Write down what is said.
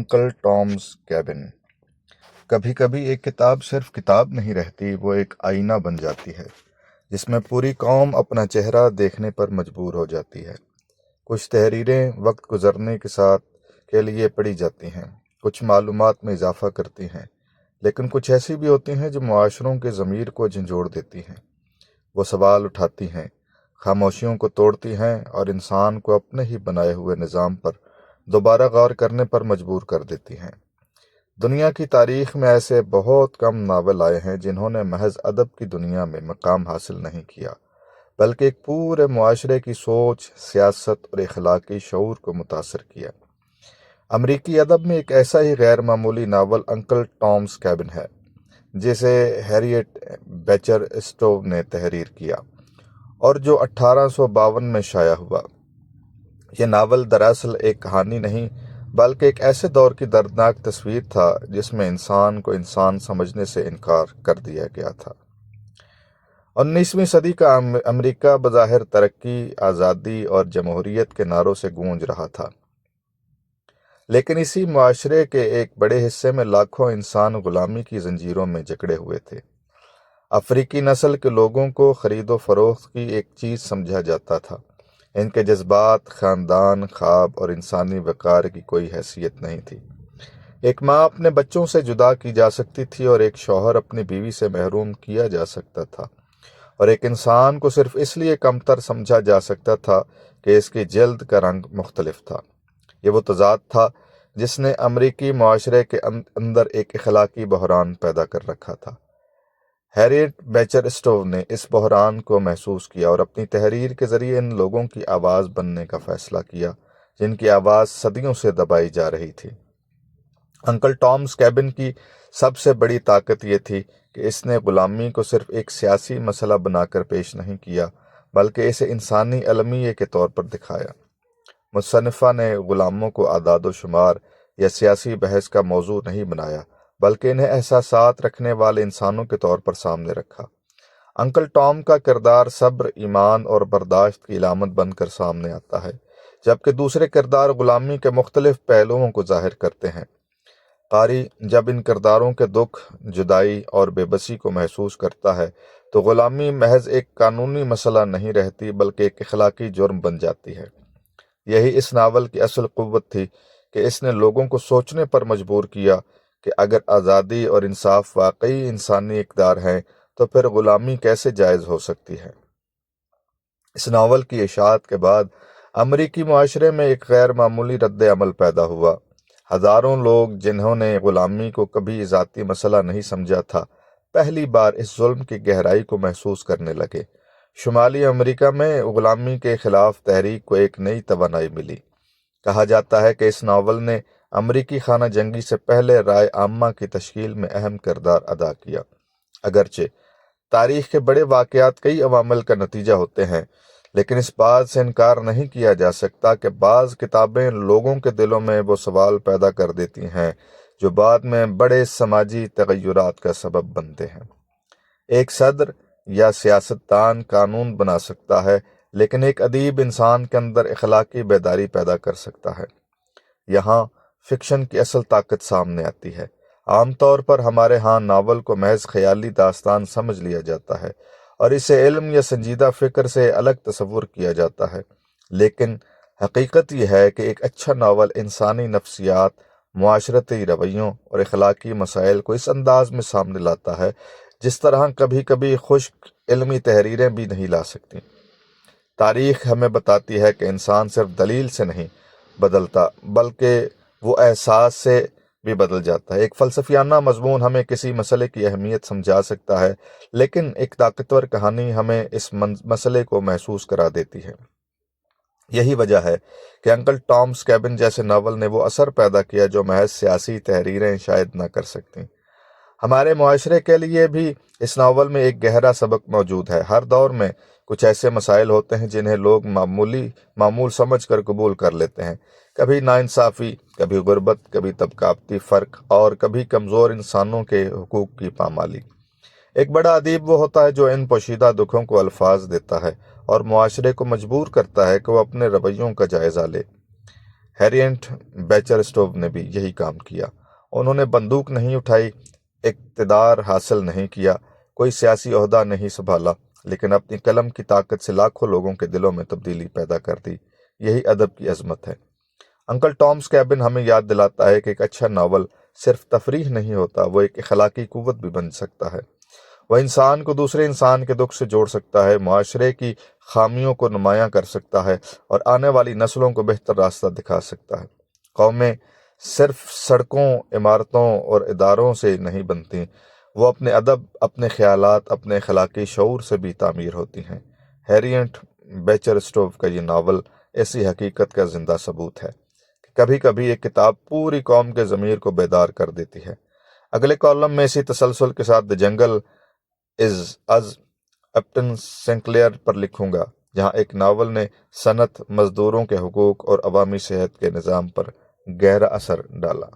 Uncle ٹام's cabin. کبھی کبھی ایک کتاب صرف کتاب نہیں رہتی، وہ ایک آئینہ بن جاتی ہے جس میں پوری قوم اپنا چہرہ دیکھنے پر مجبور ہو جاتی ہے۔ کچھ تحریریں وقت گزرنے کے ساتھ کے لیے پڑھی جاتی ہیں، کچھ معلومات میں اضافہ کرتی ہیں، لیکن کچھ ایسی بھی ہوتی ہیں جو معاشروں کے ضمیر کو جھنجھوڑ دیتی ہیں۔ وہ سوال اٹھاتی ہیں، خاموشیوں کو توڑتی ہیں اور انسان کو اپنے ہی بنائے ہوئے نظام پر دوبارہ غور کرنے پر مجبور کر دیتی ہیں۔ دنیا کی تاریخ میں ایسے بہت کم ناول آئے ہیں جنہوں نے محض ادب کی دنیا میں مقام حاصل نہیں کیا، بلکہ ایک پورے معاشرے کی سوچ، سیاست اور اخلاقی شعور کو متاثر کیا۔ امریکی ادب میں ایک ایسا ہی غیر معمولی ناول انکل ٹام's کیبن ہے، جسے ہیریٹ بیچر اسٹو نے تحریر کیا اور جو 1852 میں شائع ہوا۔ یہ ناول دراصل ایک کہانی نہیں، بلکہ ایک ایسے دور کی دردناک تصویر تھا جس میں انسان کو انسان سمجھنے سے انکار کر دیا گیا تھا۔ 19ویں صدی کا امریکہ بظاہر ترقی، آزادی اور جمہوریت کے نعروں سے گونج رہا تھا، لیکن اسی معاشرے کے ایک بڑے حصے میں لاکھوں انسان غلامی کی زنجیروں میں جکڑے ہوئے تھے۔ افریقی نسل کے لوگوں کو خرید و فروخت کی ایک چیز سمجھا جاتا تھا۔ ان کے جذبات، خاندان، خواب اور انسانی وقار کی کوئی حیثیت نہیں تھی۔ ایک ماں اپنے بچوں سے جدا کی جا سکتی تھی اور ایک شوہر اپنی بیوی سے محروم کیا جا سکتا تھا، اور ایک انسان کو صرف اس لیے کمتر سمجھا جا سکتا تھا کہ اس کی جلد کا رنگ مختلف تھا۔ یہ وہ تضاد تھا جس نے امریکی معاشرے کے اندر ایک اخلاقی بحران پیدا کر رکھا تھا۔ ہیریٹ بیچر اسٹو نے اس بحران کو محسوس کیا اور اپنی تحریر کے ذریعے ان لوگوں کی آواز بننے کا فیصلہ کیا جن کی آواز صدیوں سے دبائی جا رہی تھی۔ انکل ٹام's کیبن کی سب سے بڑی طاقت یہ تھی کہ اس نے غلامی کو صرف ایک سیاسی مسئلہ بنا کر پیش نہیں کیا، بلکہ اسے انسانی المیے کے طور پر دکھایا۔ مصنفہ نے غلاموں کو اعداد و شمار یا سیاسی بحث کا موضوع نہیں بنایا، بلکہ انہیں احساسات رکھنے والے انسانوں کے طور پر سامنے رکھا۔ انکل ٹام کا کردار صبر، ایمان اور برداشت کی علامت بن کر سامنے آتا ہے، جبکہ دوسرے کردار غلامی کے مختلف پہلوؤں کو ظاہر کرتے ہیں۔ قاری جب ان کرداروں کے دکھ، جدائی اور بے بسی کو محسوس کرتا ہے تو غلامی محض ایک قانونی مسئلہ نہیں رہتی، بلکہ ایک اخلاقی جرم بن جاتی ہے۔ یہی اس ناول کی اصل قوت تھی کہ اس نے لوگوں کو سوچنے پر مجبور کیا کہ اگر آزادی اور انصاف واقعی انسانی اقدار ہیں تو پھر غلامی کیسے جائز ہو سکتی ہے۔ اس ناول کی اشاعت کے بعد امریکی معاشرے میں ایک غیر معمولی رد عمل پیدا ہوا۔ ہزاروں لوگ جنہوں نے غلامی کو کبھی ذاتی مسئلہ نہیں سمجھا تھا، پہلی بار اس ظلم کی گہرائی کو محسوس کرنے لگے۔ شمالی امریکہ میں غلامی کے خلاف تحریک کو ایک نئی توانائی ملی۔ کہا جاتا ہے کہ اس ناول نے امریکی خانہ جنگی سے پہلے رائے عامہ کی تشکیل میں اہم کردار ادا کیا۔ اگرچہ تاریخ کے بڑے واقعات کئی عوامل کا نتیجہ ہوتے ہیں، لیکن اس بات سے انکار نہیں کیا جا سکتا کہ بعض کتابیں لوگوں کے دلوں میں وہ سوال پیدا کر دیتی ہیں جو بعد میں بڑے سماجی تغیرات کا سبب بنتے ہیں۔ ایک صدر یا سیاستدان قانون بنا سکتا ہے، لیکن ایک ادیب انسان کے اندر اخلاقی بیداری پیدا کر سکتا ہے۔ یہاں فکشن کی اصل طاقت سامنے آتی ہے۔ عام طور پر ہمارے ہاں ناول کو محض خیالی داستان سمجھ لیا جاتا ہے اور اسے علم یا سنجیدہ فکر سے الگ تصور کیا جاتا ہے، لیکن حقیقت یہ ہے کہ ایک اچھا ناول انسانی نفسیات، معاشرتی رویوں اور اخلاقی مسائل کو اس انداز میں سامنے لاتا ہے جس طرح کبھی کبھی خشک علمی تحریریں بھی نہیں لا سکتی۔ تاریخ ہمیں بتاتی ہے کہ انسان صرف دلیل سے نہیں بدلتا، بلکہ وہ احساس سے بھی بدل جاتا ہے۔ ایک فلسفیانہ مضمون ہمیں کسی مسئلے کی اہمیت سمجھا سکتا ہے، لیکن ایک طاقتور کہانی ہمیں اس مسئلے کو محسوس کرا دیتی ہے۔ یہی وجہ ہے کہ انکل ٹام's کیبن جیسے ناول نے وہ اثر پیدا کیا جو محض سیاسی تحریریں شاید نہ کر سکتیں۔ ہمارے معاشرے کے لیے بھی اس ناول میں ایک گہرا سبق موجود ہے۔ ہر دور میں کچھ ایسے مسائل ہوتے ہیں جنہیں لوگ معمول سمجھ کر قبول کر لیتے ہیں، کبھی ناانصافی، کبھی غربت، کبھی طبقاتی فرق اور کبھی کمزور انسانوں کے حقوق کی پامالی۔ ایک بڑا ادیب وہ ہوتا ہے جو ان پوشیدہ دکھوں کو الفاظ دیتا ہے اور معاشرے کو مجبور کرتا ہے کہ وہ اپنے رویوں کا جائزہ لے۔ ہیریئٹ بیچر اسٹوو نے بھی یہی کام کیا۔ انہوں نے بندوق نہیں اٹھائی، اقتدار حاصل نہیں کیا، کوئی سیاسی عہدہ نہیں سنبھالا، لیکن اپنی قلم کی طاقت سے لاکھوں لوگوں کے دلوں میں تبدیلی پیدا کر دی۔ یہی ادب کی عظمت ہے۔ انکل ٹام's کیبن ہمیں یاد دلاتا ہے کہ ایک اچھا ناول صرف تفریح نہیں ہوتا، وہ ایک اخلاقی قوت بھی بن سکتا ہے۔ وہ انسان کو دوسرے انسان کے دکھ سے جوڑ سکتا ہے، معاشرے کی خامیوں کو نمایاں کر سکتا ہے اور آنے والی نسلوں کو بہتر راستہ دکھا سکتا ہے۔ قومیں صرف سڑکوں، عمارتوں اور اداروں سے نہیں بنتی، وہ اپنے ادب، اپنے خیالات، اپنے اخلاقی شعور سے بھی تعمیر ہوتی ہیں۔ ہیریئٹ بیچر اسٹوو کا یہ ناول ایسی حقیقت کا زندہ ثبوت ہے کہ کبھی کبھی ایک کتاب پوری قوم کے ضمیر کو بیدار کر دیتی ہے۔ اگلے کالم میں اسی تسلسل کے ساتھ دی جنگل از اپٹن سنکلیئر پر لکھوں گا، جہاں ایک ناول نے صنعت، مزدوروں کے حقوق اور عوامی صحت کے نظام پر گہرا اثر ڈالا۔